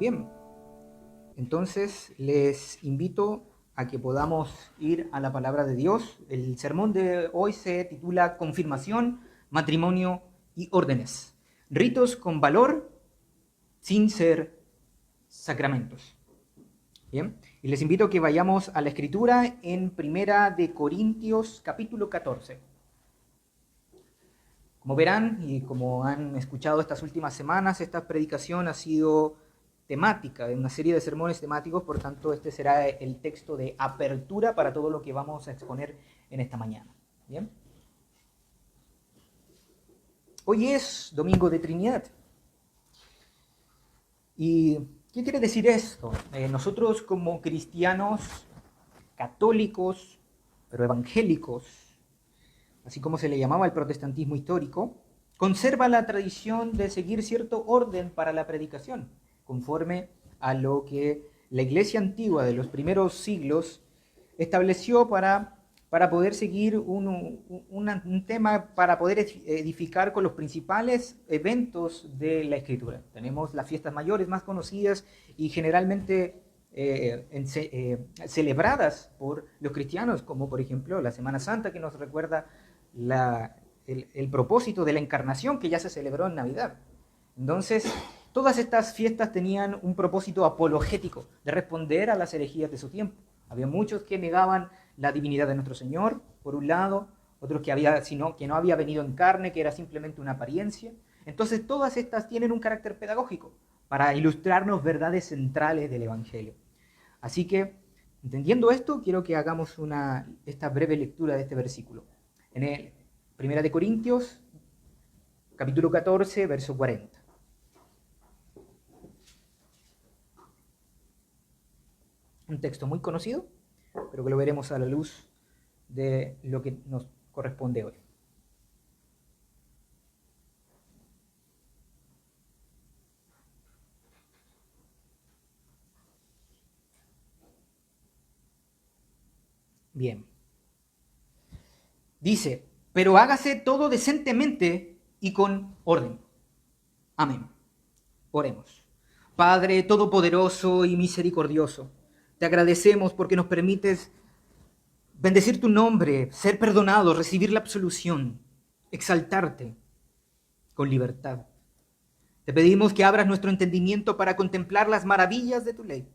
Bien, entonces les invito a que podamos ir a la palabra de Dios. El sermón de hoy se titula Confirmación, Matrimonio y Órdenes. Ritos con valor sin ser sacramentos. Bien, y les invito a que vayamos a la escritura en Primera de Corintios capítulo 14. Como verán y como han escuchado estas últimas semanas, esta predicación ha sido temática, de una serie de sermones temáticos, por tanto este será el texto de apertura para todo lo que vamos a exponer en esta mañana. ¿Bien? Hoy es Domingo de Trinidad. ¿Y qué quiere decir esto? Nosotros como cristianos católicos, pero evangélicos, así como se le llamaba el protestantismo histórico, conserva la tradición de seguir cierto orden para la predicación, conforme a lo que la iglesia antigua de los primeros siglos estableció para poder seguir un tema, para poder edificar con los principales eventos de la Escritura. Tenemos las fiestas mayores más conocidas y generalmente celebradas por los cristianos, como por ejemplo la Semana Santa, que nos recuerda el propósito de la encarnación que ya se celebró en Navidad. Entonces, todas estas fiestas tenían un propósito apologético, de responder a las herejías de su tiempo. Había muchos que negaban la divinidad de nuestro Señor, por un lado, otros que no había venido en carne, que era simplemente una apariencia. Entonces, todas estas tienen un carácter pedagógico, para ilustrarnos verdades centrales del Evangelio. Así que, entendiendo esto, quiero que hagamos esta breve lectura de este versículo. En el 1 de Corintios, capítulo 14, verso 40. Un texto muy conocido, pero que lo veremos a la luz de lo que nos corresponde hoy. Bien. Dice, pero hágase todo decentemente y con orden. Amén. Oremos. Padre todopoderoso y misericordioso, te agradecemos porque nos permites bendecir tu nombre, ser perdonados, recibir la absolución, exaltarte con libertad. Te pedimos que abras nuestro entendimiento para contemplar las maravillas de tu ley,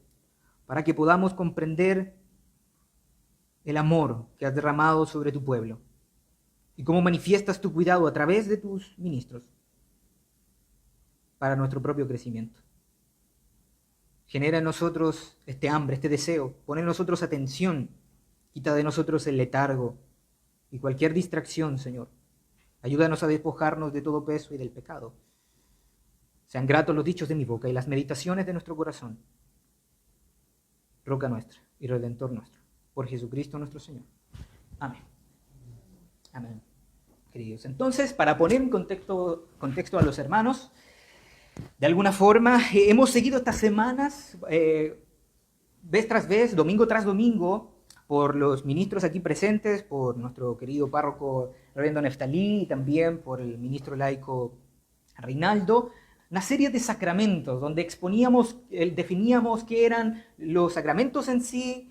para que podamos comprender el amor que has derramado sobre tu pueblo y cómo manifiestas tu cuidado a través de tus ministros para nuestro propio crecimiento. Genera en nosotros este hambre, este deseo, pon en nosotros atención, quita de nosotros el letargo y cualquier distracción, Señor. Ayúdanos a despojarnos de todo peso y del pecado. Sean gratos los dichos de mi boca y las meditaciones de nuestro corazón. Roca nuestra y Redentor nuestro, por Jesucristo nuestro Señor. Amén. Amén. Queridos, entonces, para poner en contexto a los hermanos, de alguna forma, hemos seguido estas semanas, vez tras vez, domingo tras domingo, por los ministros aquí presentes, por nuestro querido párroco Reverendo Neftalí y también por el ministro laico Reinaldo, una serie de sacramentos donde definíamos qué eran los sacramentos en sí,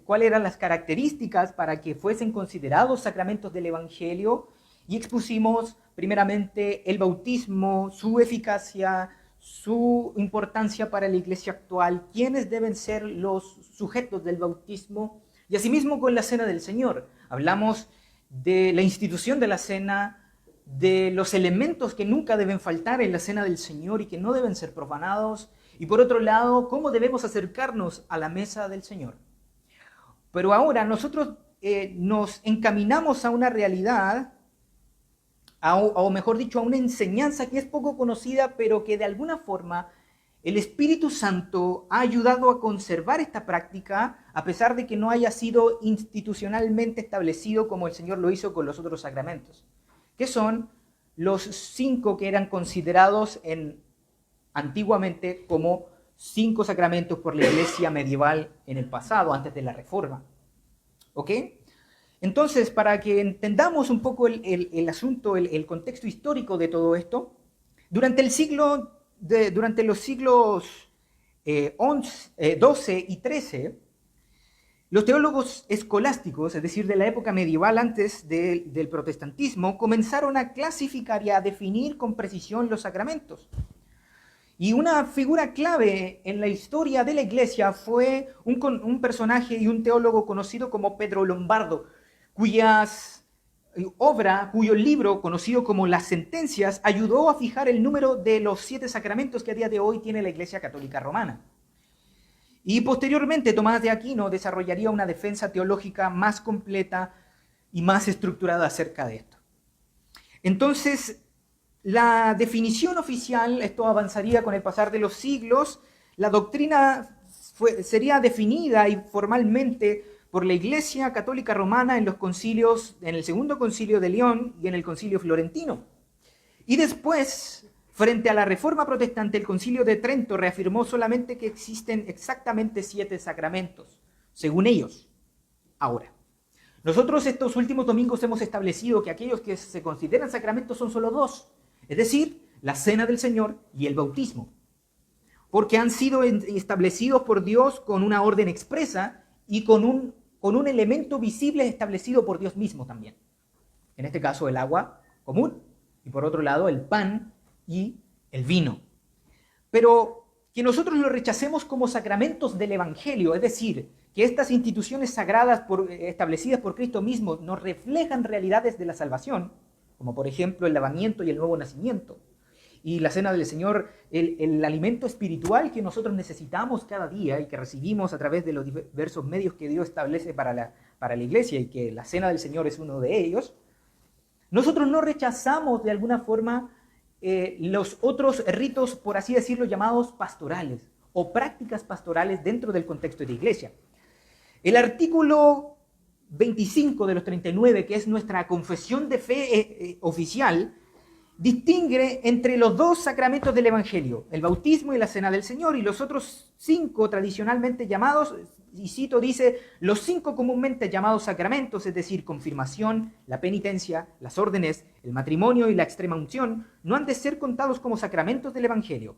cuáles eran las características para que fuesen considerados sacramentos del Evangelio, y expusimos primeramente el bautismo, su eficacia, su importancia para la iglesia actual, quiénes deben ser los sujetos del bautismo, y asimismo con la Cena del Señor. Hablamos de la institución de la Cena, de los elementos que nunca deben faltar en la Cena del Señor y que no deben ser profanados, y por otro lado, cómo debemos acercarnos a la mesa del Señor. Pero ahora nosotros nos encaminamos a una realidad, o mejor dicho, a una enseñanza que es poco conocida, pero que de alguna forma el Espíritu Santo ha ayudado a conservar esta práctica, a pesar de que no haya sido institucionalmente establecido como el Señor lo hizo con los otros sacramentos, que son los 5 que eran considerados antiguamente como 5 sacramentos por la iglesia medieval en el pasado, antes de la Reforma. ¿Ok? Entonces, para que entendamos un poco el asunto, el contexto histórico de todo esto, durante el siglo durante los siglos XII y XIII, los teólogos escolásticos, es decir, de la época medieval antes del protestantismo, comenzaron a clasificar y a definir con precisión los sacramentos. Y una figura clave en la historia de la Iglesia fue un personaje y un teólogo conocido como Pedro Lombardo, cuyo libro, conocido como Las Sentencias, ayudó a fijar el número de los 7 sacramentos que a día de hoy tiene la Iglesia Católica Romana. Y posteriormente Tomás de Aquino desarrollaría una defensa teológica más completa y más estructurada acerca de esto. Entonces, la definición oficial, esto avanzaría con el pasar de los siglos, la doctrina sería definida y formalmente por la Iglesia Católica Romana en los concilios, en el Segundo Concilio de León y en el Concilio Florentino. Y después, frente a la Reforma Protestante, el Concilio de Trento reafirmó solamente que existen exactamente 7 sacramentos, según ellos. Ahora, nosotros estos últimos domingos hemos establecido que aquellos que se consideran sacramentos son solo 2, es decir, la Cena del Señor y el bautismo, porque han sido establecidos por Dios con una orden expresa y con un elemento visible establecido por Dios mismo también. En este caso, el agua común, y por otro lado, el pan y el vino. Pero que nosotros lo rechacemos como sacramentos del Evangelio, es decir, que estas instituciones sagradas establecidas por Cristo mismo nos reflejan realidades de la salvación, como por ejemplo el lavamiento y el nuevo nacimiento, y la Cena del Señor, el alimento espiritual que nosotros necesitamos cada día y que recibimos a través de los diversos medios que Dios establece para la Iglesia, y que la Cena del Señor es uno de ellos. Nosotros no rechazamos de alguna forma los otros ritos, por así decirlo, llamados pastorales o prácticas pastorales dentro del contexto de la Iglesia. El artículo 25 de los 39, que es nuestra confesión de fe oficial, distingue entre los 2 sacramentos del Evangelio, el bautismo y la Cena del Señor, y los otros 5 tradicionalmente llamados, y cito, dice, los 5 comúnmente llamados sacramentos, es decir, confirmación, la penitencia, las órdenes, el matrimonio y la extrema unción, no han de ser contados como sacramentos del Evangelio.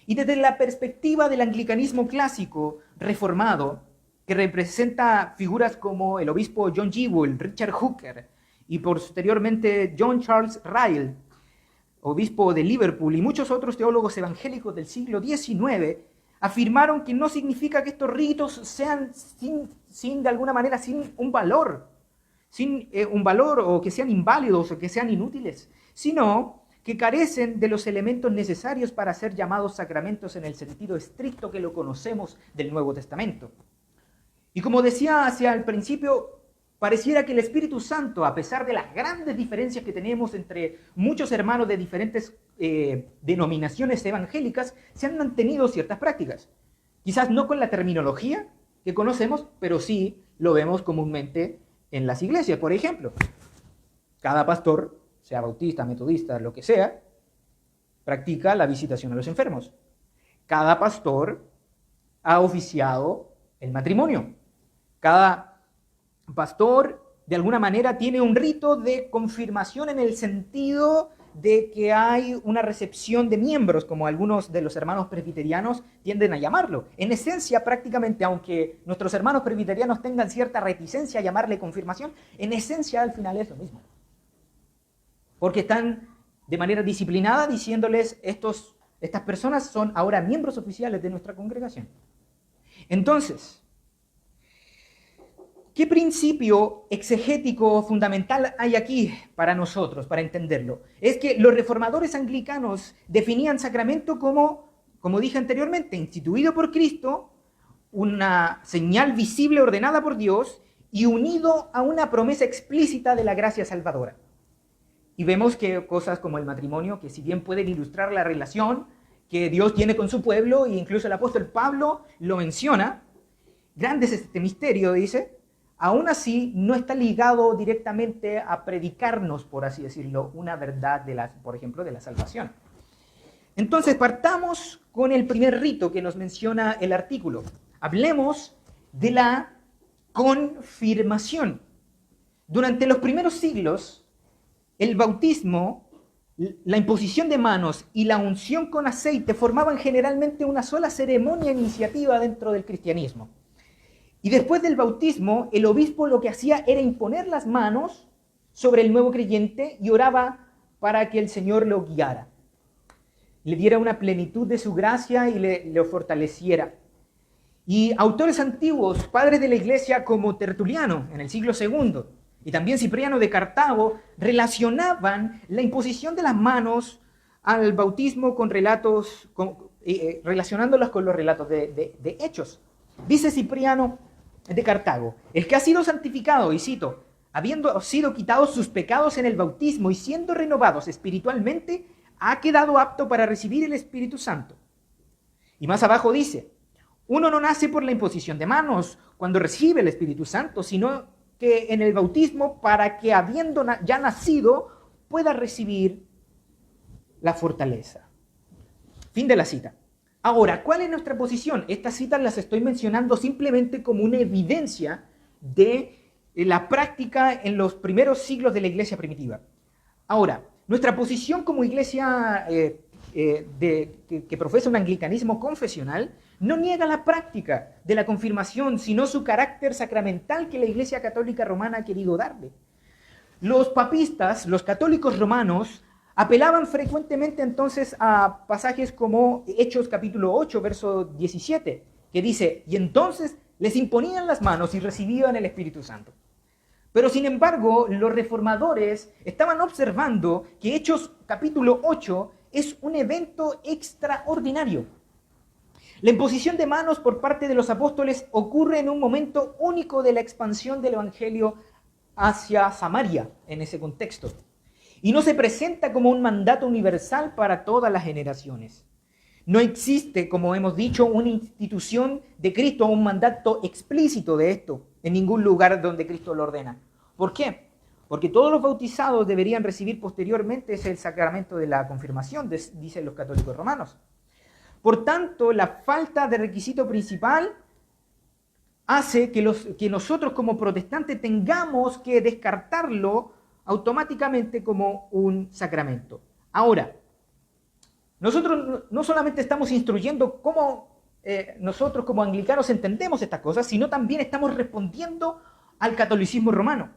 Y desde la perspectiva del anglicanismo clásico reformado, que representa figuras como el obispo John Jewell, Richard Hooker, y posteriormente John Charles Ryle, obispo de Liverpool, y muchos otros teólogos evangélicos del siglo XIX, afirmaron que no significa que estos ritos sean de alguna manera sin un valor o que sean inválidos o que sean inútiles, sino que carecen de los elementos necesarios para ser llamados sacramentos en el sentido estricto que lo conocemos del Nuevo Testamento. Y como decía hacia el principio, pareciera que el Espíritu Santo, a pesar de las grandes diferencias que tenemos entre muchos hermanos de diferentes denominaciones evangélicas, se han mantenido ciertas prácticas. Quizás no con la terminología que conocemos, pero sí lo vemos comúnmente en las iglesias. Por ejemplo, cada pastor, sea bautista, metodista, lo que sea, practica la visitación a los enfermos. Cada pastor ha oficiado el matrimonio. Cada pastor, de alguna manera, tiene un rito de confirmación en el sentido de que hay una recepción de miembros, como algunos de los hermanos presbiterianos tienden a llamarlo. En esencia, prácticamente, aunque nuestros hermanos presbiterianos tengan cierta reticencia a llamarle confirmación, en esencia, al final es lo mismo. Porque están de manera disciplinada diciéndoles, estas personas son ahora miembros oficiales de nuestra congregación. Entonces, ¿qué principio exegético fundamental hay aquí para nosotros, para entenderlo? Es que los reformadores anglicanos definían sacramento como dije anteriormente, instituido por Cristo, una señal visible ordenada por Dios y unido a una promesa explícita de la gracia salvadora. Y vemos que cosas como el matrimonio, que si bien pueden ilustrar la relación que Dios tiene con su pueblo, e incluso el apóstol Pablo lo menciona, grande es este misterio, dice, aún así no está ligado directamente a predicarnos, por así decirlo, una verdad, por ejemplo, de la salvación. Entonces, partamos con el primer rito que nos menciona el artículo. Hablemos de la confirmación. Durante los primeros siglos, el bautismo la imposición de manos y la unción con aceite formaban generalmente una sola ceremonia iniciativa dentro del cristianismo. Y después del bautismo, el obispo lo que hacía era imponer las manos sobre el nuevo creyente y oraba para que el Señor lo guiara, le diera una plenitud de su gracia y le fortaleciera. Y autores antiguos, padres de la iglesia como Tertuliano en el siglo II y también Cipriano de Cartago, relacionaban la imposición de las manos al bautismo con relatos, relacionándolas con los relatos de Hechos. Dice Cipriano de Cartago: el que ha sido santificado, y cito, habiendo sido quitados sus pecados en el bautismo y siendo renovados espiritualmente, ha quedado apto para recibir el Espíritu Santo. Y más abajo dice: uno no nace por la imposición de manos cuando recibe el Espíritu Santo, sino que en el bautismo, para que habiendo ya nacido pueda recibir la fortaleza. Fin de la cita. Ahora, ¿cuál es nuestra posición? Estas citas las estoy mencionando simplemente como una evidencia de la práctica en los primeros siglos de la iglesia primitiva. Ahora, nuestra posición como iglesia que profesa un anglicanismo confesional no niega la práctica de la confirmación, sino su carácter sacramental que la Iglesia Católica Romana ha querido darle. Los papistas, los católicos romanos, apelaban frecuentemente entonces a pasajes como Hechos capítulo 8, verso 17, que dice: y entonces les imponían las manos y recibían el Espíritu Santo. Pero sin embargo, los reformadores estaban observando que Hechos capítulo 8 es un evento extraordinario. La imposición de manos por parte de los apóstoles ocurre en un momento único de la expansión del Evangelio hacia Samaria, en ese contexto. Y no se presenta como un mandato universal para todas las generaciones. No existe, como hemos dicho, una institución de Cristo o un mandato explícito de esto en ningún lugar donde Cristo lo ordena. ¿Por qué? Porque todos los bautizados deberían recibir posteriormente el sacramento de la confirmación, dicen los católicos romanos. Por tanto, la falta de requisito principal hace que nosotros como protestantes tengamos que descartarlo automáticamente como un sacramento. Ahora, nosotros no solamente estamos instruyendo cómo nosotros como anglicanos entendemos estas cosas, sino también estamos respondiendo al catolicismo romano.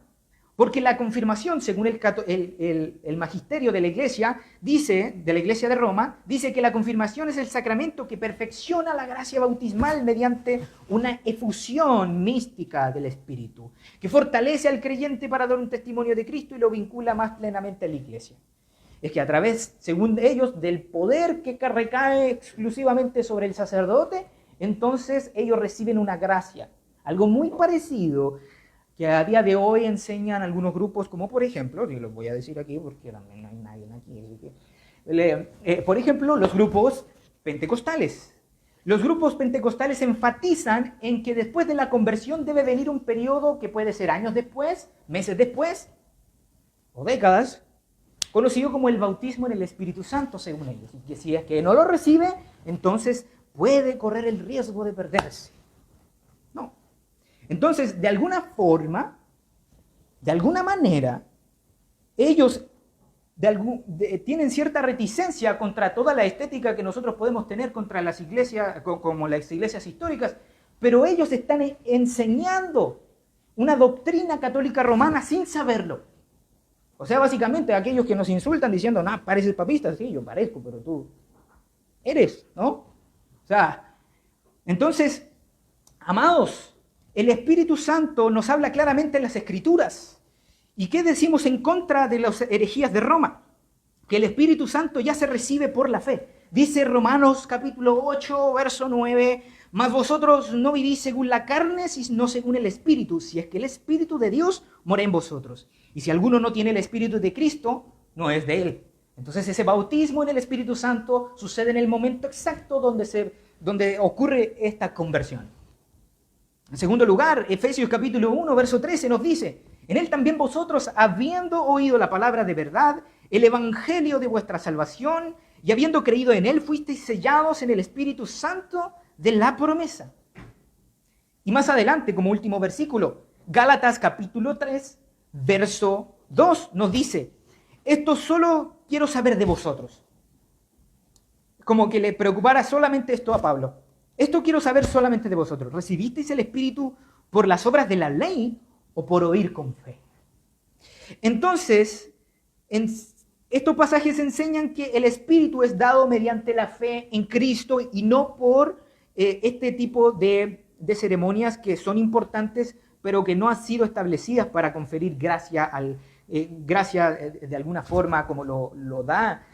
Porque la confirmación, según el magisterio de la Iglesia, de la Iglesia de Roma, dice que la confirmación es el sacramento que perfecciona la gracia bautismal mediante una efusión mística del Espíritu, que fortalece al creyente para dar un testimonio de Cristo y lo vincula más plenamente a la Iglesia. Es que a través, según ellos, del poder que recae exclusivamente sobre el sacerdote, entonces ellos reciben una gracia. Algo muy parecido que a día de hoy enseñan algunos grupos, como por ejemplo, y los voy a decir aquí porque también no hay nadie aquí, así que, por ejemplo, los grupos pentecostales. Los grupos pentecostales enfatizan en que después de la conversión debe venir un periodo que puede ser años después, meses después, o décadas, conocido como el bautismo en el Espíritu Santo, según ellos. Y que si es que no lo recibe, entonces puede correr el riesgo de perderse. No. Entonces, de alguna forma, de alguna manera, ellos tienen cierta reticencia contra toda la estética que nosotros podemos tener contra las iglesias, como las iglesias históricas, pero ellos están enseñando una doctrina católica romana sin saberlo. O sea, básicamente, aquellos que nos insultan diciendo, no, pareces papista, sí, yo parezco, pero tú eres, ¿no? O sea, entonces, amados, el Espíritu Santo nos habla claramente en las Escrituras. ¿Y qué decimos en contra de las herejías de Roma? Que el Espíritu Santo ya se recibe por la fe. Dice Romanos capítulo 8, verso 9, mas vosotros no vivís según la carne, sino según el Espíritu, si es que el Espíritu de Dios mora en vosotros. Y si alguno no tiene el Espíritu de Cristo, no es de él. Entonces ese bautismo en el Espíritu Santo sucede en el momento exacto donde ocurre esta conversión. En segundo lugar, Efesios capítulo 1, verso 13 nos dice, en él también vosotros, habiendo oído la palabra de verdad, el evangelio de vuestra salvación, y habiendo creído en él, fuisteis sellados en el Espíritu Santo de la promesa. Y más adelante, como último versículo, Gálatas capítulo 3, verso 2 nos dice, esto solo quiero saber de vosotros. Como que le preocupara solamente esto a Pablo. Esto quiero saber solamente de vosotros. ¿Recibisteis el Espíritu por las obras de la ley o por oír con fe? Entonces, estos pasajes enseñan que el Espíritu es dado mediante la fe en Cristo y no por este tipo de ceremonias que son importantes, pero que no han sido establecidas para conferir gracia, gracia de alguna forma como lo da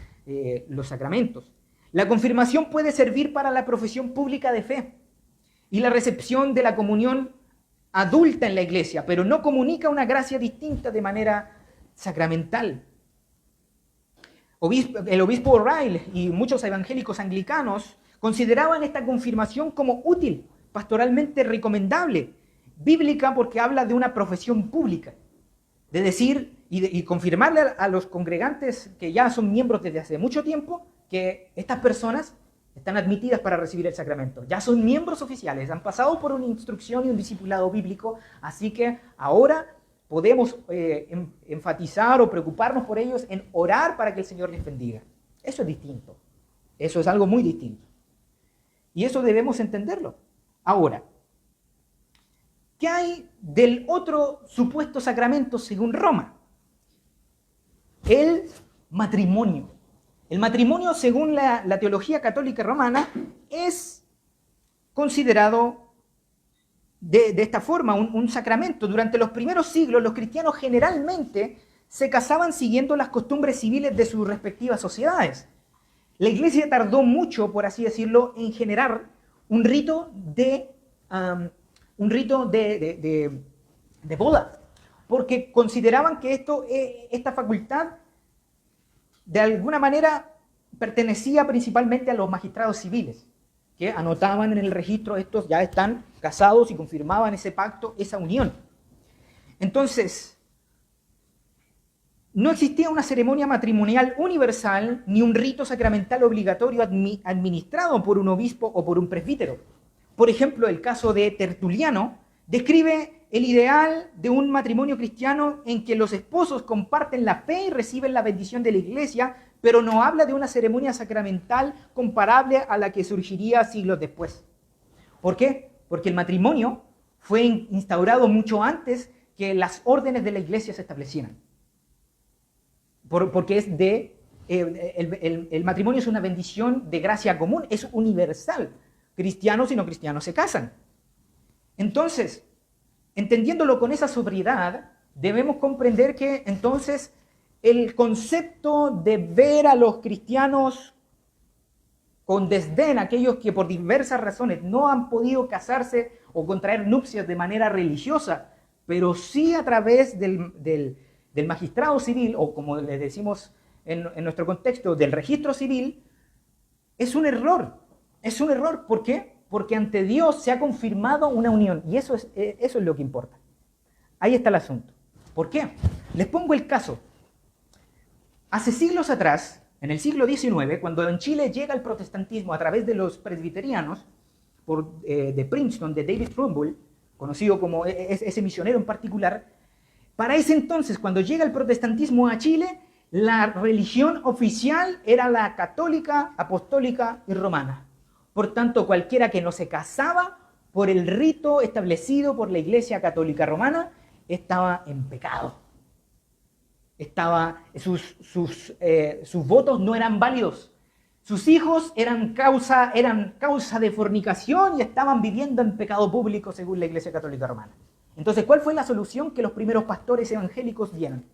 los sacramentos. La confirmación puede servir para la profesión pública de fe y la recepción de la comunión adulta en la iglesia, pero no comunica una gracia distinta de manera sacramental. El obispo O'Reilly y muchos evangélicos anglicanos consideraban esta confirmación como útil, pastoralmente recomendable, bíblica porque habla de una profesión pública, de decir y confirmarle a los congregantes que ya son miembros desde hace mucho tiempo que estas personas están admitidas para recibir el sacramento. Ya son miembros oficiales, han pasado por una instrucción y un discipulado bíblico, así que ahora podemos enfatizar o preocuparnos por ellos en orar para que el Señor les bendiga. Eso es distinto. Eso es algo muy distinto. Y eso debemos entenderlo. Ahora, ¿qué hay del otro supuesto sacramento según Roma? El matrimonio. El matrimonio, según la teología católica romana, es considerado de esta forma, un sacramento. Durante los primeros siglos, los cristianos generalmente se casaban siguiendo las costumbres civiles de sus respectivas sociedades. La Iglesia tardó mucho, por así decirlo, en generar un rito de boda, porque consideraban que esta facultad de alguna manera pertenecía principalmente a los magistrados civiles, que anotaban en el registro estos ya están casados y confirmaban ese pacto, esa unión. Entonces, no existía una ceremonia matrimonial universal ni un rito sacramental obligatorio administrado por un obispo o por un presbítero. Por ejemplo, el caso de Tertuliano describe el ideal de un matrimonio cristiano en que los esposos comparten la fe y reciben la bendición de la iglesia, pero no habla de una ceremonia sacramental comparable a la que surgiría siglos después. ¿Por qué? Porque el matrimonio fue instaurado mucho antes que las órdenes de la iglesia se establecieran. Porque el matrimonio es una bendición de gracia común, es universal. Cristianos y no cristianos se casan. Entonces, entendiéndolo con esa sobriedad, debemos comprender que entonces el concepto de ver a los cristianos con desdén, aquellos que por diversas razones no han podido casarse o contraer nupcias de manera religiosa, pero sí a través del magistrado civil, o como le decimos en nuestro contexto, del registro civil, es un error. Es un error. ¿Por qué? Porque ante Dios se ha confirmado una unión, y eso es lo que importa. Ahí está el asunto. ¿Por qué? Les pongo el caso. Hace siglos atrás, en el siglo XIX, cuando en Chile llega el protestantismo a través de los presbiterianos, de Princeton, de David Trumbull, conocido como ese misionero en particular, para ese entonces, cuando llega el protestantismo a Chile, la religión oficial era la católica, apostólica y romana. Por tanto, cualquiera que no se casaba por el rito establecido por la Iglesia Católica Romana estaba en pecado. Sus votos no eran válidos. Sus hijos eran causa de fornicación y estaban viviendo en pecado público según la Iglesia Católica Romana. Entonces, ¿cuál fue la solución que los primeros pastores evangélicos dieron?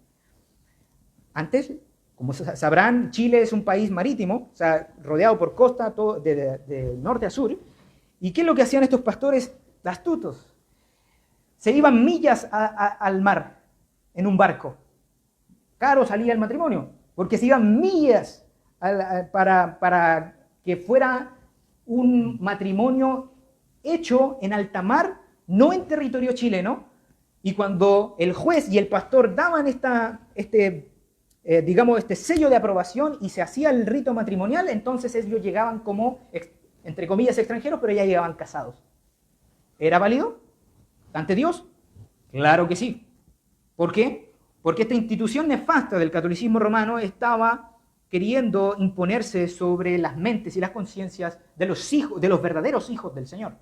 Antes, como sabrán, Chile es un país marítimo, o sea, rodeado por costa de norte a sur. ¿Y qué es lo que hacían estos pastores astutos? Se iban millas al mar en un barco. Caro salía el matrimonio, porque se iban millas para que fuera un matrimonio hecho en alta mar, no en territorio chileno. Y cuando el juez y el pastor daban este sello de aprobación y se hacía el rito matrimonial, entonces ellos llegaban como, entre comillas, extranjeros, pero ya llegaban casados. ¿Era válido ante Dios? Claro que sí. ¿Por qué? Porque esta institución nefasta del catolicismo romano estaba queriendo imponerse sobre las mentes y las conciencias de los hijos, de los verdaderos hijos del Señor.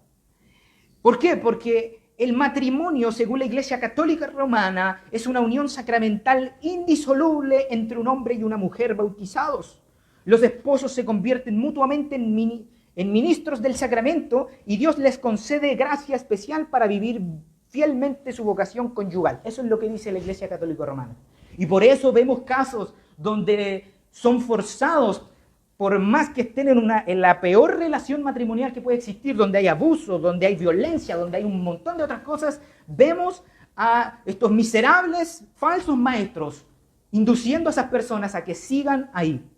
¿Por qué? Porque el matrimonio, según la Iglesia Católica Romana, es una unión sacramental indisoluble entre un hombre y una mujer bautizados. Los esposos se convierten mutuamente en ministros del sacramento y Dios les concede gracia especial para vivir fielmente su vocación conyugal. Eso es lo que dice la Iglesia Católica Romana. Y por eso vemos casos donde son forzados, por más que estén en la peor relación matrimonial que puede existir, donde hay abuso, donde hay violencia, donde hay un montón de otras cosas, vemos a estos miserables falsos maestros induciendo a esas personas a que sigan ahí,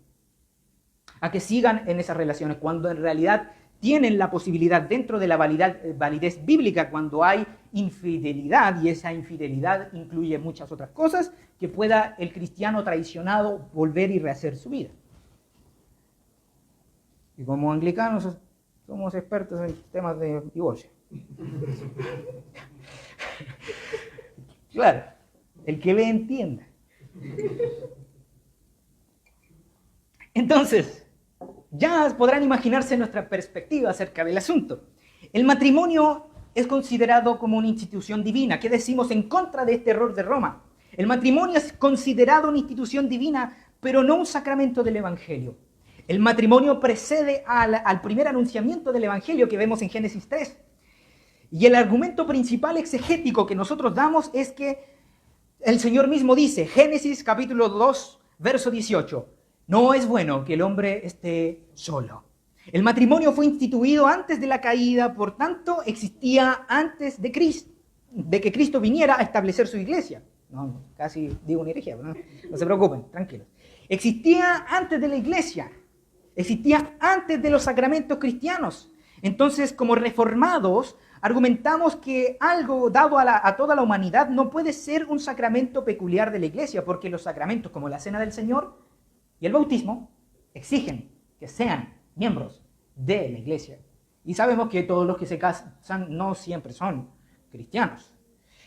a que sigan en esas relaciones, cuando en realidad tienen la posibilidad dentro de la validez bíblica, cuando hay infidelidad, y esa infidelidad incluye muchas otras cosas, que pueda el cristiano traicionado volver y rehacer su vida. Y como anglicanos somos expertos en temas de divorcio. Claro, el que ve entienda. Entonces, ya podrán imaginarse nuestra perspectiva acerca del asunto. El matrimonio es considerado como una institución divina. ¿Qué decimos en contra de este error de Roma? El matrimonio es considerado una institución divina, pero no un sacramento del Evangelio. El matrimonio precede al primer anunciamiento del Evangelio que vemos en Génesis 3. Y el argumento principal exegético que nosotros damos es que el Señor mismo dice, Génesis capítulo 2, verso 18, no es bueno que el hombre esté solo. El matrimonio fue instituido antes de la caída, por tanto existía antes de que Cristo viniera a establecer su iglesia. No, casi digo una herejía, no se preocupen, tranquilos. Existía antes de la iglesia. Existía antes de los sacramentos cristianos. Entonces, como reformados, argumentamos que algo dado a toda la humanidad no puede ser un sacramento peculiar de la iglesia, porque los sacramentos como la Cena del Señor y el bautismo exigen que sean miembros de la iglesia. Y sabemos que todos los que se casan no siempre son cristianos.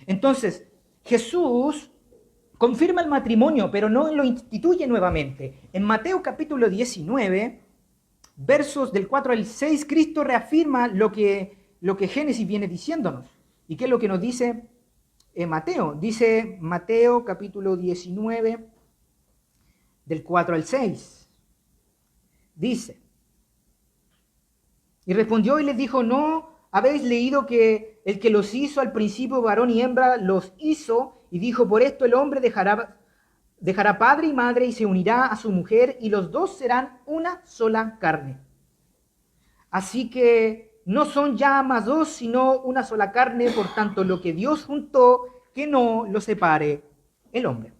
Entonces, Jesús confirma el matrimonio, pero no lo instituye nuevamente. En Mateo capítulo 19, versos del 4 al 6, Cristo reafirma lo que Génesis viene diciéndonos. ¿Y qué es lo que nos dice Mateo? Dice Mateo capítulo 19, del 4 al 6. Dice, y respondió y les dijo, ¿no habéis leído que el que los hizo al principio, varón y hembra, los hizo? Y dijo, por esto el hombre dejará padre y madre y se unirá a su mujer y los dos serán una sola carne. Así que no son ya más dos, sino una sola carne, por tanto lo que Dios juntó, que no lo separe el hombre.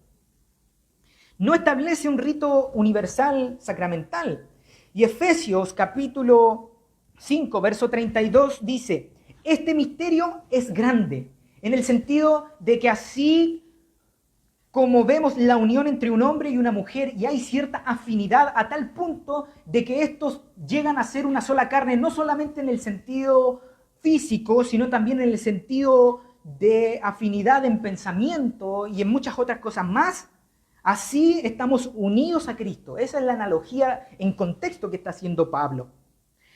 No establece un rito universal sacramental. Y Efesios capítulo 5, verso 32 dice, este misterio es grande, en el sentido de que así como vemos la unión entre un hombre y una mujer y hay cierta afinidad a tal punto de que estos llegan a ser una sola carne, no solamente en el sentido físico, sino también en el sentido de afinidad en pensamiento y en muchas otras cosas más, así estamos unidos a Cristo. Esa es la analogía en contexto que está haciendo Pablo.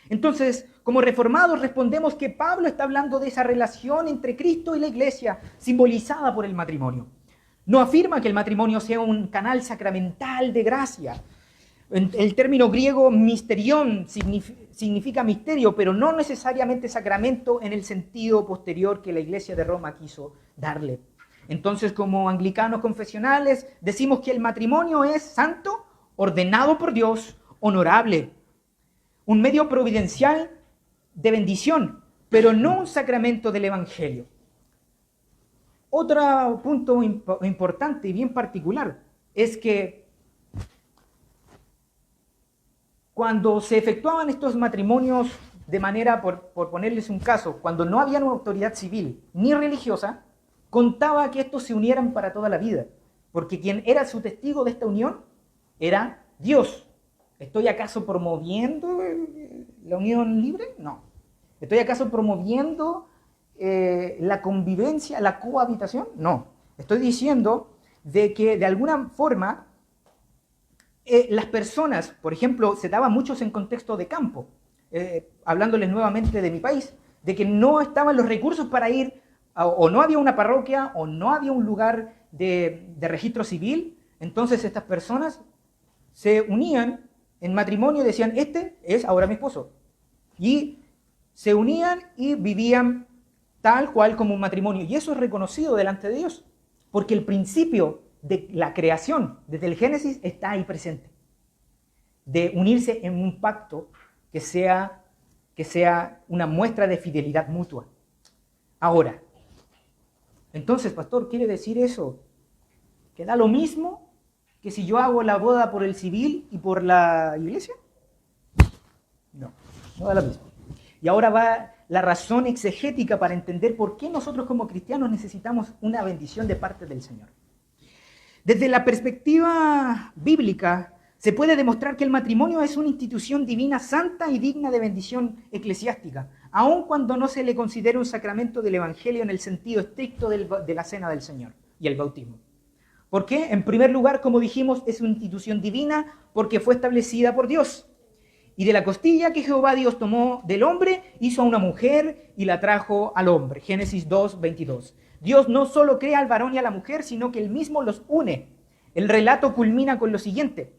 Entonces, como reformados, respondemos que Pablo está hablando de esa relación entre Cristo y la iglesia, simbolizada por el matrimonio. No afirma que el matrimonio sea un canal sacramental de gracia. El término griego misterión significa misterio, pero no necesariamente sacramento en el sentido posterior que la iglesia de Roma quiso darle. Entonces, como anglicanos confesionales, decimos que el matrimonio es santo, ordenado por Dios, honorable, un medio providencial de bendición, pero no un sacramento del Evangelio. Otro punto importante y bien particular es que cuando se efectuaban estos matrimonios de manera, por ponerles un caso, cuando no había una autoridad civil ni religiosa, contaba que estos se unieran para toda la vida, porque quien era su testigo de esta unión era Dios. ¿Estoy acaso promoviendo la unión libre? No. ¿Estoy acaso promoviendo la convivencia, la cohabitación? No. Estoy diciendo de que de alguna forma las personas, por ejemplo, se daban muchos en contexto de campo, hablándoles nuevamente de mi país, de que no estaban los recursos para ir, o no había una parroquia, o no había un lugar de registro civil. Entonces estas personas se unían en matrimonio y decían, este es ahora mi esposo. Y se unían y vivían tal cual como un matrimonio. Y eso es reconocido delante de Dios, porque el principio de la creación, desde el Génesis, está ahí presente. De unirse en un pacto que sea una muestra de fidelidad mutua. Ahora, entonces, pastor, ¿quiere decir eso? ¿Que da lo mismo que si yo hago la boda por el civil y por la iglesia? No, no da lo mismo. Y ahora va la razón exegética para entender por qué nosotros como cristianos necesitamos una bendición de parte del Señor. Desde la perspectiva bíblica, se puede demostrar que el matrimonio es una institución divina santa y digna de bendición eclesiástica, aun cuando no se le considera un sacramento del Evangelio en el sentido estricto de la cena del Señor y el bautismo. ¿Por qué? En primer lugar, como dijimos, es una institución divina porque fue establecida por Dios. Y de la costilla que Jehová Dios tomó del hombre, hizo a una mujer y la trajo al hombre. Génesis 2:22. Dios no solo crea al varón y a la mujer, sino que él mismo los une. El relato culmina con lo siguiente.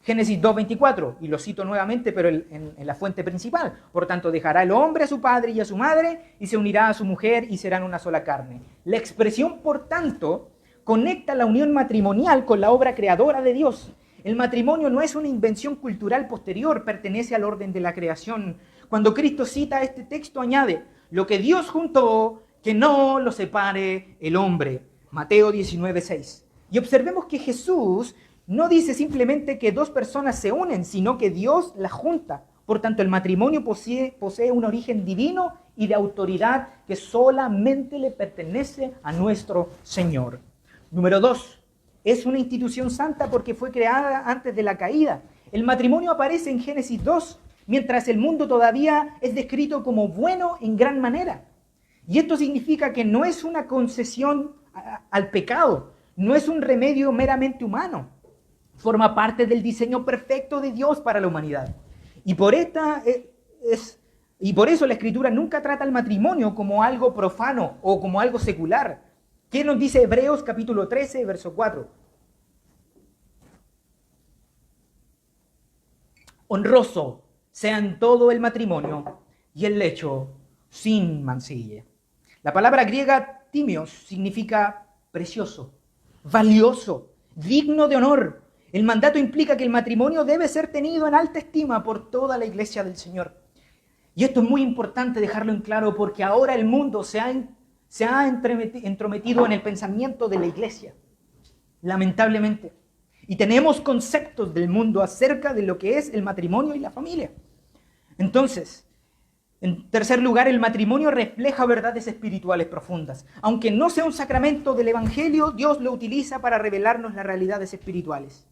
Génesis 2:24, y lo cito nuevamente, pero en la fuente principal. Por tanto, dejará el hombre a su padre y a su madre, y se unirá a su mujer, y serán una sola carne. La expresión, por tanto, conecta la unión matrimonial con la obra creadora de Dios. El matrimonio no es una invención cultural posterior, pertenece al orden de la creación. Cuando Cristo cita este texto, añade, lo que Dios juntó, que no lo separe el hombre. Mateo 19:6. Y observemos que Jesús no dice simplemente que dos personas se unen, sino que Dios las junta. Por tanto, el matrimonio posee un origen divino y de autoridad que solamente le pertenece a nuestro Señor. Número 2. Es una institución santa porque fue creada antes de la caída. El matrimonio aparece en Génesis 2, mientras el mundo todavía es descrito como bueno en gran manera. Y esto significa que no es una concesión al pecado, no es un remedio meramente humano. Forma parte del diseño perfecto de Dios para la humanidad. Y por eso la Escritura nunca trata al matrimonio como algo profano o como algo secular. ¿Qué nos dice Hebreos capítulo 13, verso 4? Honroso sea en todo el matrimonio y el lecho sin mancilla. La palabra griega timios significa precioso, valioso, digno de honor. El mandato implica que el matrimonio debe ser tenido en alta estima por toda la iglesia del Señor. Y esto es muy importante dejarlo en claro porque ahora el mundo se ha entrometido en el pensamiento de la iglesia, lamentablemente. Y tenemos conceptos del mundo acerca de lo que es el matrimonio y la familia. Entonces, en tercer lugar, el matrimonio refleja verdades espirituales profundas. Aunque no sea un sacramento del Evangelio, Dios lo utiliza para revelarnos las realidades espirituales.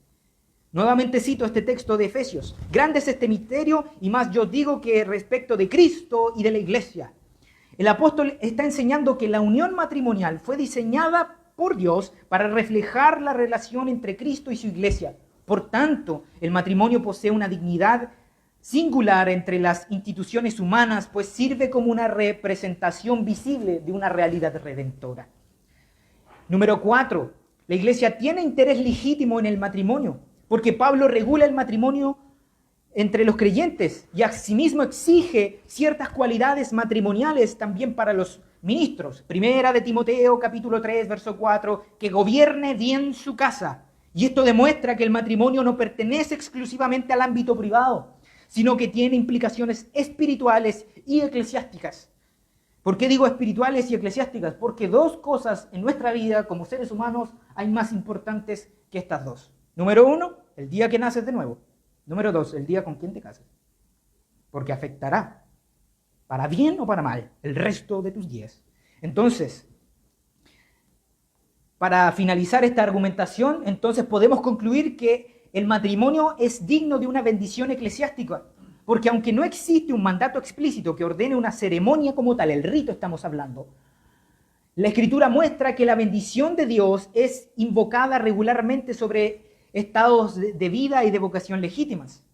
Nuevamente cito este texto de Efesios. Grande es este misterio, y más yo digo que respecto de Cristo y de la iglesia. El apóstol está enseñando que la unión matrimonial fue diseñada por Dios para reflejar la relación entre Cristo y su iglesia. Por tanto, el matrimonio posee una dignidad singular entre las instituciones humanas, pues sirve como una representación visible de una realidad redentora. Número 4. La iglesia tiene interés legítimo en el matrimonio, porque Pablo regula el matrimonio entre los creyentes y asimismo exige ciertas cualidades matrimoniales también para los ministros. Primera de Timoteo, capítulo 3, verso 4, que gobierne bien su casa. Y esto demuestra que el matrimonio no pertenece exclusivamente al ámbito privado, sino que tiene implicaciones espirituales y eclesiásticas. ¿Por qué digo espirituales y eclesiásticas? Porque dos cosas en nuestra vida como seres humanos hay más importantes que estas dos. Número 1, el día que naces de nuevo. Número 2, el día con quien te cases. Porque afectará, para bien o para mal, el resto de tus días. Entonces, para finalizar esta argumentación, entonces podemos concluir que el matrimonio es digno de una bendición eclesiástica. Porque aunque no existe un mandato explícito que ordene una ceremonia como tal, el rito estamos hablando, la Escritura muestra que la bendición de Dios es invocada regularmente sobre estados de vida y de vocación legítimas.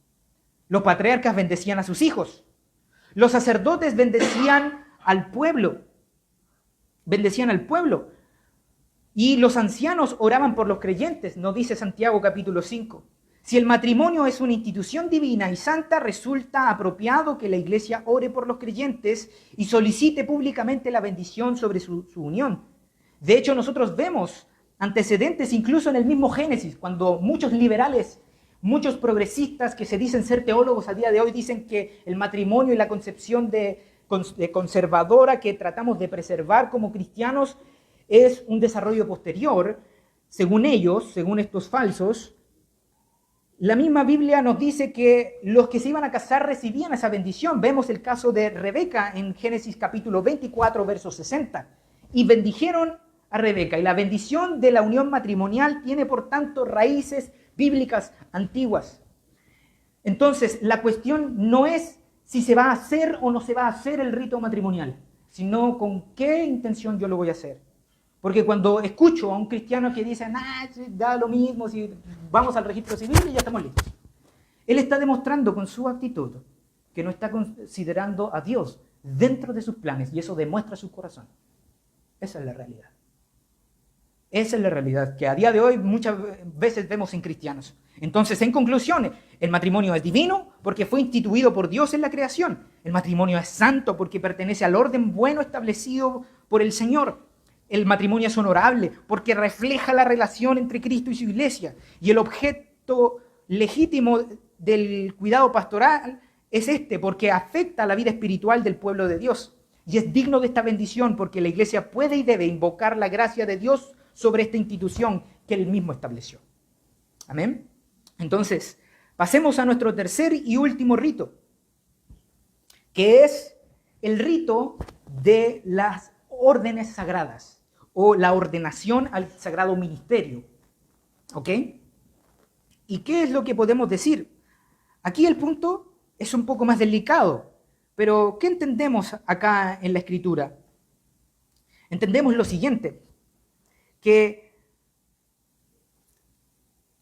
Los patriarcas bendecían a sus hijos. Los sacerdotes bendecían al pueblo. Bendecían al pueblo. Y los ancianos oraban por los creyentes, nos dice Santiago capítulo 5. Si el matrimonio es una institución divina y santa, resulta apropiado que la iglesia ore por los creyentes y solicite públicamente la bendición sobre su unión. De hecho, nosotros vemos antecedentes incluso en el mismo Génesis, cuando muchos liberales, muchos progresistas que se dicen ser teólogos a día de hoy, dicen que el matrimonio y la concepción de conservadora que tratamos de preservar como cristianos es un desarrollo posterior. Según ellos, según estos falsos, la misma Biblia nos dice que los que se iban a casar recibían esa bendición. Vemos el caso de Rebeca en Génesis capítulo 24, verso 60. Y bendijeron a Rebeca. Y la bendición de la unión matrimonial tiene, por tanto, raíces bíblicas antiguas. Entonces, la cuestión no es si se va a hacer o no se va a hacer el rito matrimonial, sino con qué intención yo lo voy a hacer. Porque cuando escucho a un cristiano que dice, da lo mismo, si vamos al registro civil y ya estamos listos. Él está demostrando con su actitud que no está considerando a Dios dentro de sus planes, y eso demuestra su corazón. Esa es la realidad. Esa es la realidad que a día de hoy muchas veces vemos en cristianos. Entonces, en conclusión, el matrimonio es divino porque fue instituido por Dios en la creación. El matrimonio es santo porque pertenece al orden bueno establecido por el Señor. El matrimonio es honorable porque refleja la relación entre Cristo y su iglesia. Y el objeto legítimo del cuidado pastoral es porque afecta a la vida espiritual del pueblo de Dios. Y es digno de esta bendición porque la iglesia puede y debe invocar la gracia de Dios sobre esta institución que Él mismo estableció. Amén. Entonces, pasemos a nuestro tercer y último rito, que es el rito de las órdenes sagradas o la ordenación al sagrado ministerio. ¿Ok? ¿Y qué es lo que podemos decir? Aquí el punto es un poco más delicado, pero ¿qué entendemos acá en la Escritura? Entendemos lo siguiente, que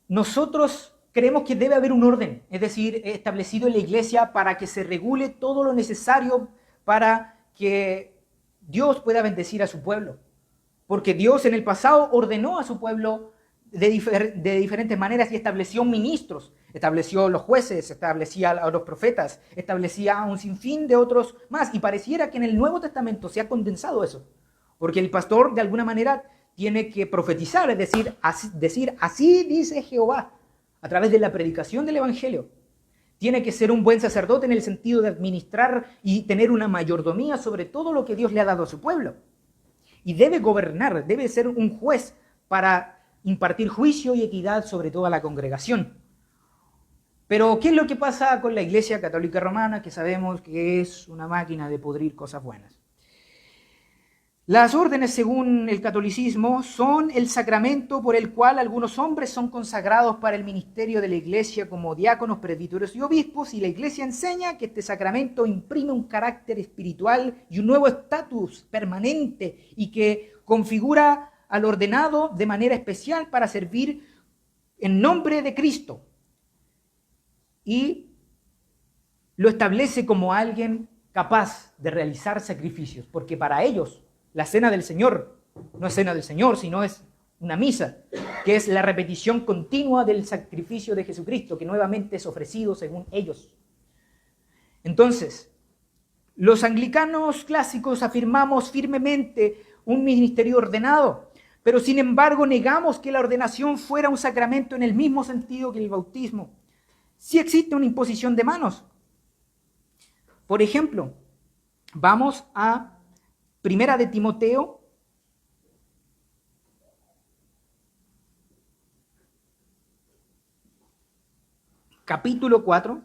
nosotros creemos que debe haber un orden, es decir, establecido en la iglesia para que se regule todo lo necesario para que Dios pueda bendecir a su pueblo. Porque Dios en el pasado ordenó a su pueblo de diferentes maneras y estableció ministros, estableció los jueces, establecía a los profetas, establecía un sinfín de otros más. Y pareciera que en el Nuevo Testamento se ha condensado eso. Porque el pastor de alguna manera tiene que profetizar, es decir, así dice Jehová, a través de la predicación del Evangelio. Tiene que ser un buen sacerdote en el sentido de administrar y tener una mayordomía sobre todo lo que Dios le ha dado a su pueblo. Y debe gobernar, debe ser un juez para impartir juicio y equidad sobre toda la congregación. Pero, ¿qué es lo que pasa con la Iglesia Católica Romana? Que sabemos que es una máquina de podrir cosas buenas. Las órdenes, según el catolicismo, son el sacramento por el cual algunos hombres son consagrados para el ministerio de la Iglesia como diáconos, presbíteros y obispos, y la Iglesia enseña que este sacramento imprime un carácter espiritual y un nuevo estatus permanente y que configura al ordenado de manera especial para servir en nombre de Cristo. Y lo establece como alguien capaz de realizar sacrificios, porque para ellos la cena del Señor no es cena del Señor, sino es una misa, que es la repetición continua del sacrificio de Jesucristo, que nuevamente es ofrecido según ellos. Entonces, los anglicanos clásicos afirmamos firmemente un ministerio ordenado, pero sin embargo negamos que la ordenación fuera un sacramento en el mismo sentido que el bautismo. Sí existe una imposición de manos. Por ejemplo, vamos a Primera de Timoteo, capítulo 4.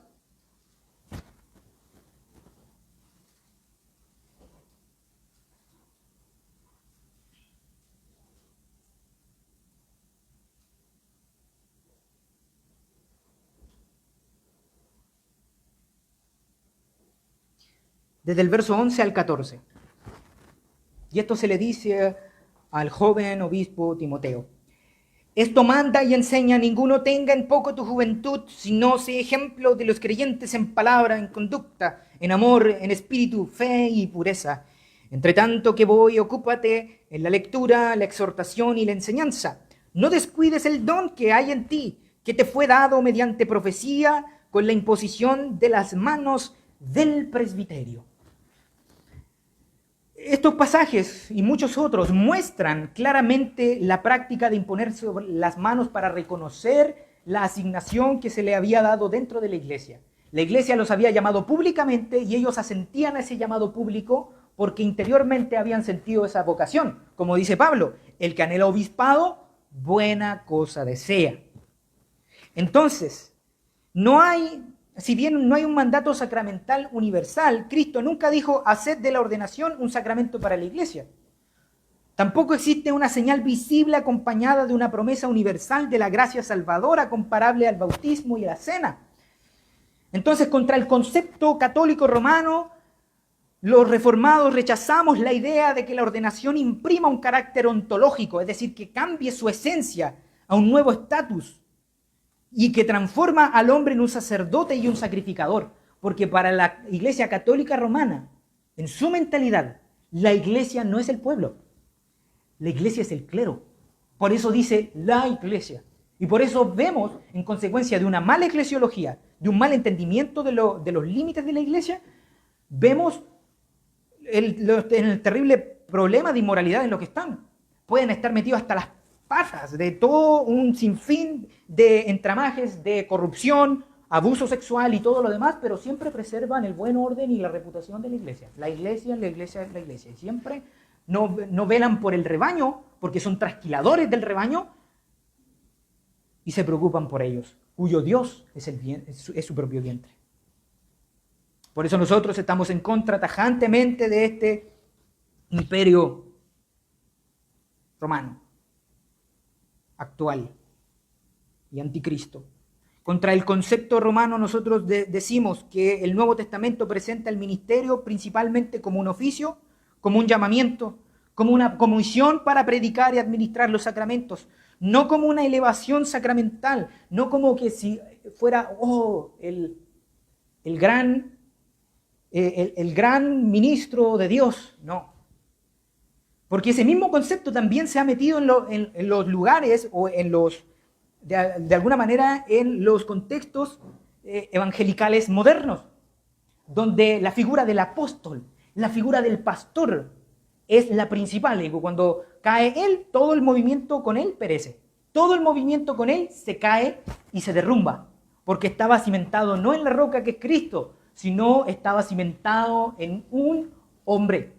Desde el verso 11 al 14. Y esto se le dice al joven obispo Timoteo. Esto manda y enseña: ninguno tenga en poco tu juventud, sino sea ejemplo de los creyentes en palabra, en conducta, en amor, en espíritu, fe y pureza. Entre tanto que voy, ocúpate en la lectura, la exhortación y la enseñanza. No descuides el don que hay en ti, que te fue dado mediante profecía, con la imposición de las manos del presbiterio. Estos pasajes y muchos otros muestran claramente la práctica de imponer sobre las manos para reconocer la asignación que se le había dado dentro de la iglesia. La iglesia los había llamado públicamente y ellos asentían a ese llamado público porque interiormente habían sentido esa vocación. Como dice Pablo, el que anhela obispado, buena cosa desea. Entonces, si bien no hay un mandato sacramental universal, Cristo nunca dijo: haced de la ordenación un sacramento para la iglesia. Tampoco existe una señal visible acompañada de una promesa universal de la gracia salvadora comparable al bautismo y a la cena. Entonces, contra el concepto católico romano, los reformados rechazamos la idea de que la ordenación imprima un carácter ontológico, es decir, que cambie su esencia a un nuevo estatus y que transforma al hombre en un sacerdote y un sacrificador. Porque para la Iglesia Católica Romana, en su mentalidad, la Iglesia no es el pueblo, la Iglesia es el clero. Por eso dice la Iglesia. Y por eso vemos, en consecuencia de una mala eclesiología, de un mal entendimiento de los límites de la Iglesia, vemos el terrible problema de inmoralidad en lo que están. Pueden estar metidos hasta las patas de todo un sinfín de entramajes de corrupción, abuso sexual y todo lo demás, pero siempre preservan el buen orden y la reputación de la iglesia. La iglesia, la iglesia, la iglesia. Y siempre no velan por el rebaño, porque son trasquiladores del rebaño, y se preocupan por ellos, cuyo Dios es su propio vientre. Por eso nosotros estamos en contra tajantemente de este imperio romano actual y anticristo. Contra el concepto romano nosotros decimos que el Nuevo Testamento presenta el ministerio principalmente como un oficio, como un llamamiento, como una comisión para predicar y administrar los sacramentos, no como una elevación sacramental, no como que si fuera el gran ministro de Dios, no. Porque ese mismo concepto también se ha metido en los lugares o de alguna manera en los contextos evangelicales modernos, donde la figura del apóstol, la figura del pastor es la principal. Y cuando cae él, todo el movimiento con él perece. Todo el movimiento con él se cae y se derrumba, porque estaba cimentado no en la roca que es Cristo, sino estaba cimentado en un hombre.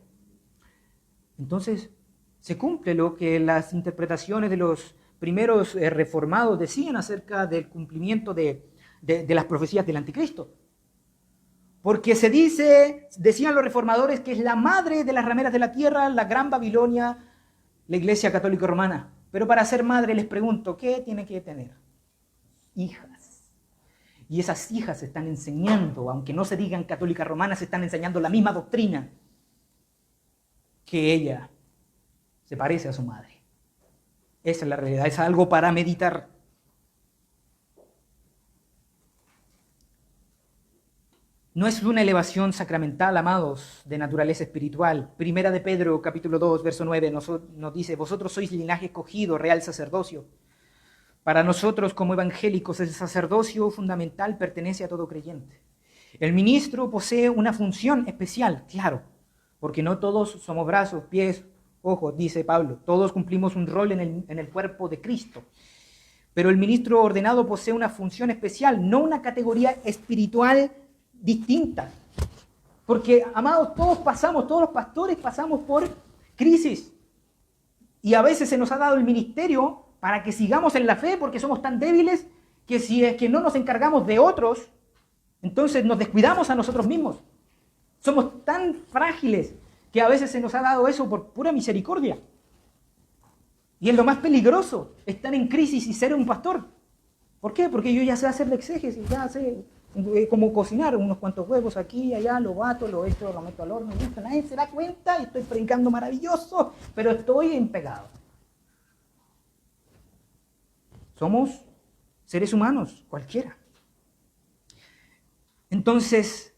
Entonces, se cumple lo que las interpretaciones de los primeros reformados decían acerca del cumplimiento de las profecías del anticristo. Porque decían los reformadores, que es la madre de las rameras de la tierra, la gran Babilonia, la Iglesia Católica Romana. Pero para ser madre les pregunto, ¿qué tiene que tener? Hijas. Y esas hijas se están enseñando, aunque no se digan católicas romanas, se están enseñando la misma doctrina, que ella se parece a su madre. Esa es la realidad, es algo para meditar. No es una elevación sacramental, amados, de naturaleza espiritual. Primera de Pedro, capítulo 2, verso 9, nos dice: vosotros sois linaje escogido, real sacerdocio. Para nosotros, como evangélicos, el sacerdocio fundamental pertenece a todo creyente. El ministro posee una función especial, claro, porque no todos somos brazos, pies, ojos, dice Pablo. Todos cumplimos un rol en el cuerpo de Cristo. Pero el ministro ordenado posee una función especial, no una categoría espiritual distinta. Porque, amados, todos los pastores pasamos por crisis. Y a veces se nos ha dado el ministerio para que sigamos en la fe, porque somos tan débiles que si es que no nos encargamos de otros, entonces nos descuidamos a nosotros mismos. Somos tan frágiles que a veces se nos ha dado eso por pura misericordia. Y es lo más peligroso, estar en crisis y ser un pastor. ¿Por qué? Porque yo ya sé hacer la exégesis, ya sé cómo cocinar unos cuantos huevos aquí y allá, lo bato, lo meto al horno, listo, nadie se da cuenta y estoy predicando maravilloso, pero estoy en pecado. Somos seres humanos, cualquiera. Entonces,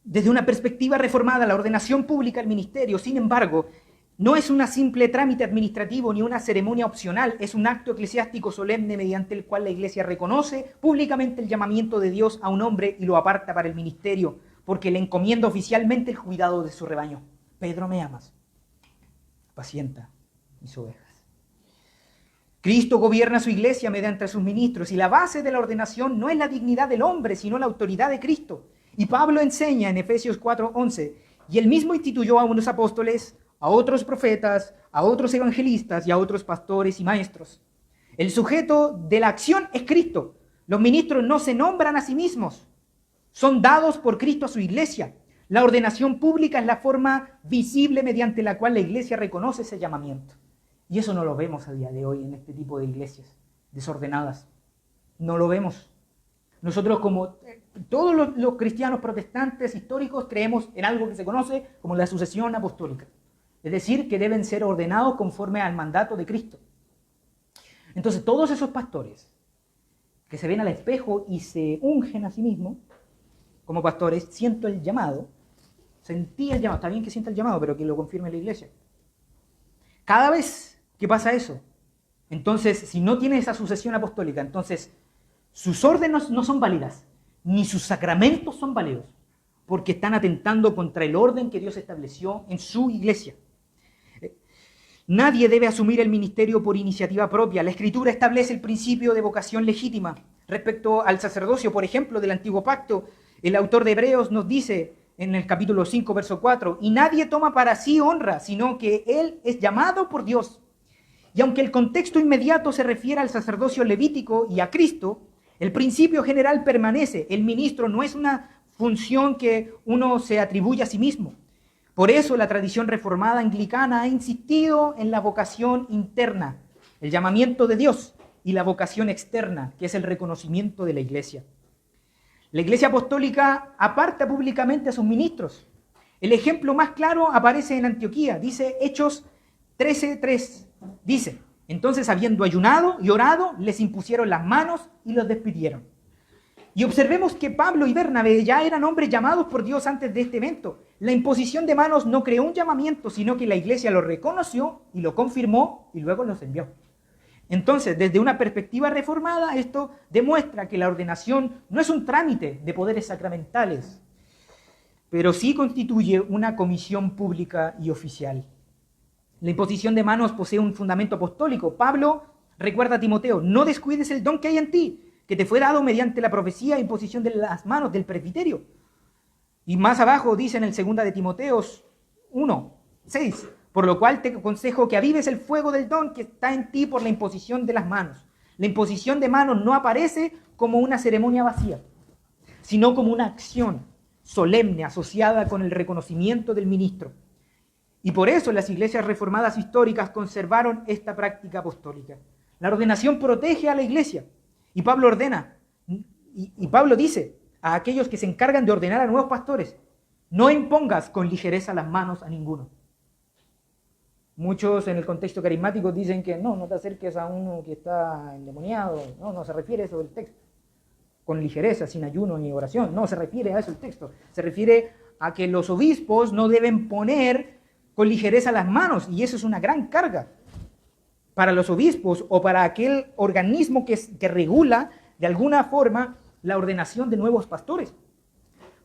desde una perspectiva reformada, la ordenación pública al ministerio, sin embargo, no es un simple trámite administrativo ni una ceremonia opcional, es un acto eclesiástico solemne mediante el cual la Iglesia reconoce públicamente el llamamiento de Dios a un hombre y lo aparta para el ministerio, porque le encomienda oficialmente el cuidado de su rebaño. Pedro, me amas, apacienta mis ovejas. Cristo gobierna su Iglesia mediante sus ministros y la base de la ordenación no es la dignidad del hombre, sino la autoridad de Cristo. Y Pablo enseña en Efesios 4:11, y él mismo instituyó a unos apóstoles, a otros profetas, a otros evangelistas y a otros pastores y maestros. El sujeto de la acción es Cristo. Los ministros no se nombran a sí mismos, son dados por Cristo a su Iglesia. La ordenación pública es la forma visible mediante la cual la Iglesia reconoce ese llamamiento. Y eso no lo vemos a día de hoy en este tipo de iglesias desordenadas. No lo vemos. Nosotros, como todos los cristianos protestantes históricos, creemos en algo que se conoce como la sucesión apostólica. Es decir, que deben ser ordenados conforme al mandato de Cristo. Entonces, todos esos pastores que se ven al espejo y se ungen a sí mismos como pastores, sentí el llamado, está bien que sienta el llamado, pero que lo confirme la iglesia. Cada vez que pasa eso, entonces, si no tiene esa sucesión apostólica, entonces sus órdenes no son válidas, ni sus sacramentos son válidos, porque están atentando contra el orden que Dios estableció en su iglesia. Nadie debe asumir el ministerio por iniciativa propia. La Escritura establece el principio de vocación legítima. Respecto al sacerdocio, por ejemplo, del Antiguo Pacto, el autor de Hebreos nos dice en el capítulo 5, verso 4, y nadie toma para sí honra, sino que él es llamado por Dios. Y aunque el contexto inmediato se refiere al sacerdocio levítico y a Cristo, el principio general permanece. El ministro no es una función que uno se atribuye a sí mismo. Por eso la tradición reformada anglicana ha insistido en la vocación interna, el llamamiento de Dios, y la vocación externa, que es el reconocimiento de la iglesia. La iglesia apostólica aparta públicamente a sus ministros. El ejemplo más claro aparece en Antioquía, dice Hechos 13:3. Dice, entonces habiendo ayunado y orado, les impusieron las manos y los despidieron. Y observemos que Pablo y Bernabé ya eran hombres llamados por Dios antes de este evento. La imposición de manos no creó un llamamiento, sino que la iglesia lo reconoció y lo confirmó y luego los envió. Entonces, desde una perspectiva reformada, esto demuestra que la ordenación no es un trámite de poderes sacramentales, pero sí constituye una comisión pública y oficial. La imposición de manos posee un fundamento apostólico. Pablo recuerda a Timoteo, no descuides el don que hay en ti, que te fue dado mediante la profecía e imposición de las manos del presbiterio. Y más abajo dice en el 2 de Timoteo 1:6, por lo cual te aconsejo que avives el fuego del don que está en ti por la imposición de las manos. La imposición de manos no aparece como una ceremonia vacía, sino como una acción solemne asociada con el reconocimiento del ministro. Y por eso las iglesias reformadas históricas conservaron esta práctica apostólica. La ordenación protege a la iglesia. Y Pablo ordena, y Pablo dice a aquellos que se encargan de ordenar a nuevos pastores, no impongas con ligereza las manos a ninguno. Muchos en el contexto carismático dicen que no te acerques a uno que está endemoniado. No se refiere a eso el texto. Con ligereza, sin ayuno ni oración. No se refiere a eso el texto. Se refiere a que los obispos no deben poner con ligereza las manos, y eso es una gran carga para los obispos o para aquel organismo que regula de alguna forma la ordenación de nuevos pastores.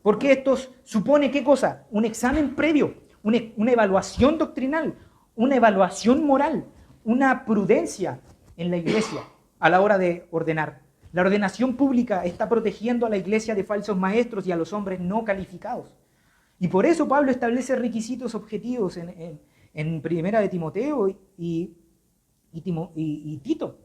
Porque esto supone, ¿qué cosa? Un examen previo, una evaluación doctrinal, una evaluación moral, una prudencia en la iglesia a la hora de ordenar. La ordenación pública está protegiendo a la iglesia de falsos maestros y a los hombres no calificados. Y por eso Pablo establece requisitos objetivos en Primera de Timoteo y Tito.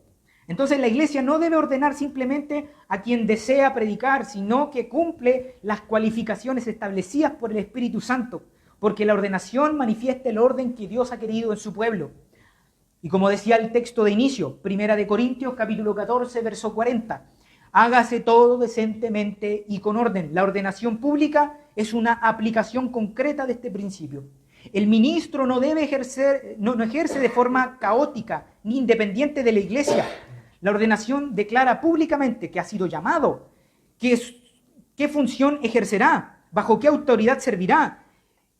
Entonces la iglesia no debe ordenar simplemente a quien desea predicar, sino que cumple las cualificaciones establecidas por el Espíritu Santo, porque la ordenación manifiesta el orden que Dios ha querido en su pueblo. Y como decía el texto de inicio, Primera de Corintios, capítulo 14, verso 40, hágase todo decentemente y con orden. La ordenación pública es una aplicación concreta de este principio. El ministro no ejerce de forma caótica ni independiente de la iglesia. La ordenación declara públicamente que ha sido llamado, qué función ejercerá, bajo qué autoridad servirá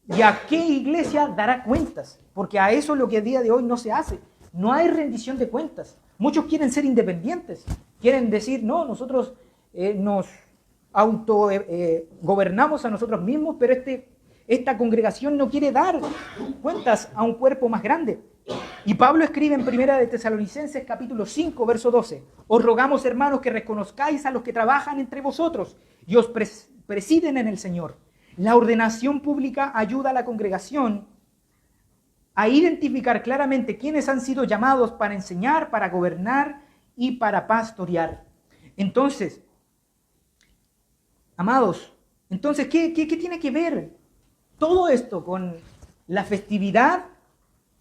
y a qué iglesia dará cuentas, porque a eso es lo que a día de hoy no se hace. No hay rendición de cuentas. Muchos quieren ser independientes, quieren decir, no, nosotros nos autogobernamos a nosotros mismos, pero esta congregación no quiere dar cuentas a un cuerpo más grande. Y Pablo escribe en 1 de Tesalonicenses capítulo 5, verso 12, os rogamos, hermanos, que reconozcáis a los que trabajan entre vosotros y os presiden en el Señor. La ordenación pública ayuda a la congregación a identificar claramente quiénes han sido llamados para enseñar, para gobernar y para pastorear. Entonces, amados, ¿qué tiene que ver todo esto con la festividad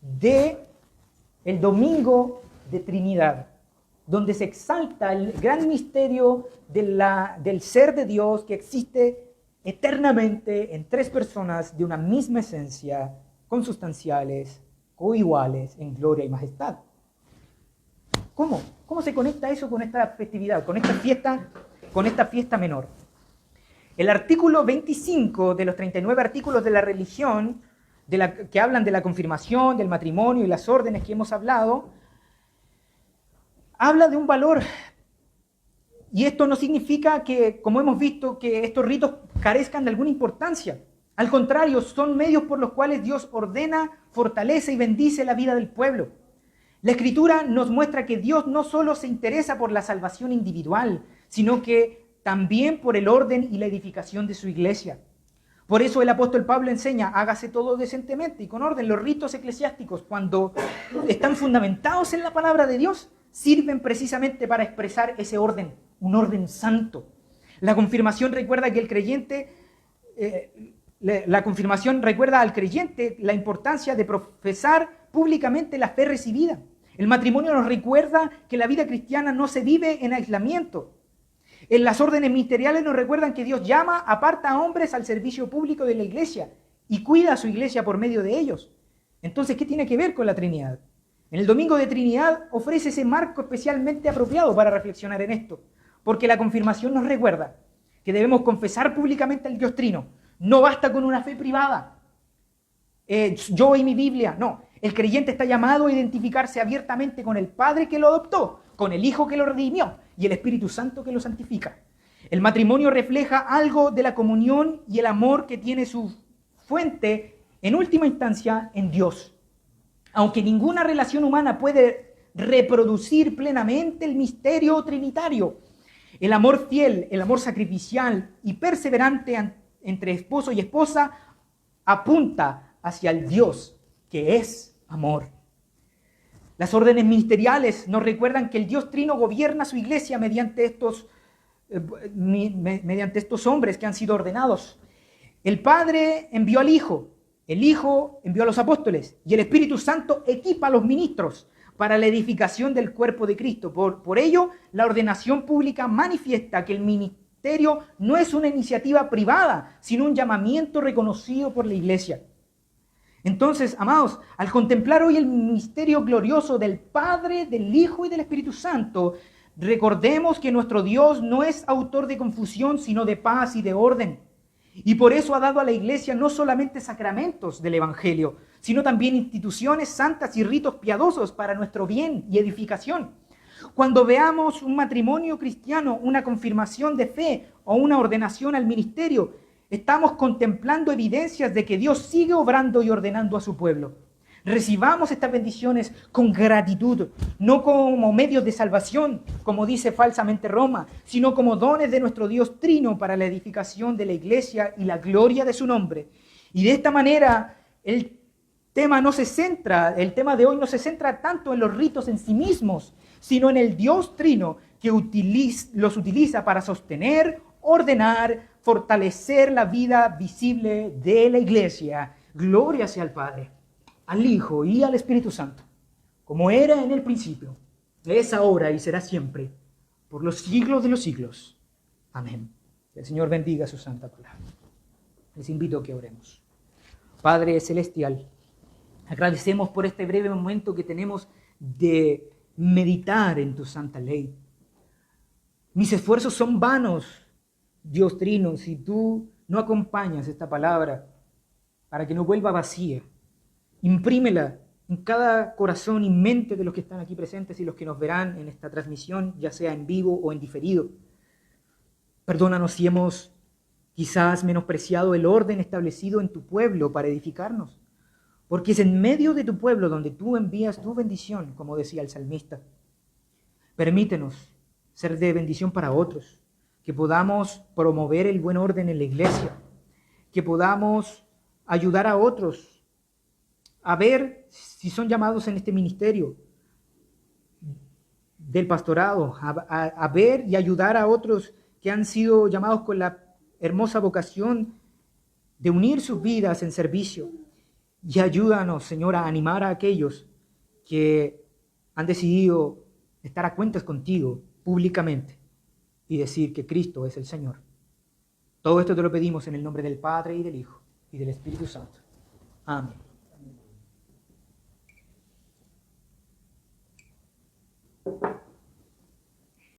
del domingo de Trinidad, donde se exalta el gran misterio del ser de Dios que existe eternamente en tres personas de una misma esencia, consustanciales, coiguales en gloria y majestad? ¿Cómo? ¿Cómo se conecta eso con esta festividad, con esta fiesta menor? El artículo 25 de los 39 artículos de la religión, que hablan de la confirmación, del matrimonio y las órdenes que hemos hablado, habla de un valor. Y esto no significa que, como hemos visto, que estos ritos carezcan de alguna importancia. Al contrario, son medios por los cuales Dios ordena, fortalece y bendice la vida del pueblo. La Escritura nos muestra que Dios no solo se interesa por la salvación individual, sino que también por el orden y la edificación de su iglesia. Por eso el apóstol Pablo enseña, hágase todo decentemente y con orden. Los ritos eclesiásticos, cuando están fundamentados en la palabra de Dios, sirven precisamente para expresar ese orden, un orden santo. La confirmación recuerda que el creyente... La confirmación recuerda al creyente la importancia de profesar públicamente la fe recibida. El matrimonio nos recuerda que la vida cristiana no se vive en aislamiento. En las órdenes ministeriales nos recuerdan que Dios llama, aparta a hombres al servicio público de la iglesia y cuida a su iglesia por medio de ellos. Entonces, ¿qué tiene que ver con la Trinidad? En el Domingo de Trinidad ofrece ese marco especialmente apropiado para reflexionar en esto, porque la confirmación nos recuerda que debemos confesar públicamente al Dios Trino. No basta con una fe privada. Yo y mi Biblia. No. El creyente está llamado a identificarse abiertamente con el Padre que lo adoptó, con el Hijo que lo redimió y el Espíritu Santo que lo santifica. El matrimonio refleja algo de la comunión y el amor que tiene su fuente, en última instancia, en Dios. Aunque ninguna relación humana puede reproducir plenamente el misterio trinitario, el amor fiel, el amor sacrificial y perseverante entre esposo y esposa apunta hacia el Dios que es amor. Las órdenes ministeriales nos recuerdan que el Dios Trino gobierna su iglesia mediante estos hombres que han sido ordenados. El Padre envió al Hijo, el Hijo envió a los apóstoles y el Espíritu Santo equipa a los ministros para la edificación del cuerpo de Cristo. Por ello, la ordenación pública manifiesta que el ministerio no es una iniciativa privada, sino un llamamiento reconocido por la iglesia. Entonces, amados, al contemplar hoy el misterio glorioso del Padre, del Hijo y del Espíritu Santo, recordemos que nuestro Dios no es autor de confusión, sino de paz y de orden. Y por eso ha dado a la iglesia no solamente sacramentos del Evangelio, sino también instituciones santas y ritos piadosos para nuestro bien y edificación. Cuando veamos un matrimonio cristiano, una confirmación de fe o una ordenación al ministerio, estamos contemplando evidencias de que Dios sigue obrando y ordenando a su pueblo. Recibamos estas bendiciones con gratitud, no como medios de salvación, como dice falsamente Roma, sino como dones de nuestro Dios Trino para la edificación de la iglesia y la gloria de su nombre. Y de esta manera el tema de hoy no se centra tanto en los ritos en sí mismos, sino en el Dios Trino que los utiliza para sostener, ordenar, fortalecer la vida visible de la iglesia. Gloria sea al Padre, al Hijo y al Espíritu Santo, como era en el principio, es ahora y será siempre, por los siglos de los siglos. Amén. Que el Señor bendiga su santa palabra. Les invito a que oremos. Padre Celestial, agradecemos por este breve momento que tenemos de meditar en tu santa ley. Mis esfuerzos son vanos, Dios Trino, si tú no acompañas esta palabra para que no vuelva vacía. Imprímela en cada corazón y mente de los que están aquí presentes y los que nos verán en esta transmisión, ya sea en vivo o en diferido. Perdónanos si hemos quizás menospreciado el orden establecido en tu pueblo para edificarnos, porque es en medio de tu pueblo donde tú envías tu bendición, como decía el salmista. Permítenos ser de bendición para otros, que podamos promover el buen orden en la iglesia, que podamos ayudar a otros a ver si son llamados en este ministerio del pastorado, a ver y ayudar a otros que han sido llamados con la hermosa vocación de unir sus vidas en servicio. Y ayúdanos, Señor, a animar a aquellos que han decidido estar a cuentas contigo públicamente y decir que Cristo es el Señor. Todo esto te lo pedimos en el nombre del Padre y del Hijo y del Espíritu Santo. Amén.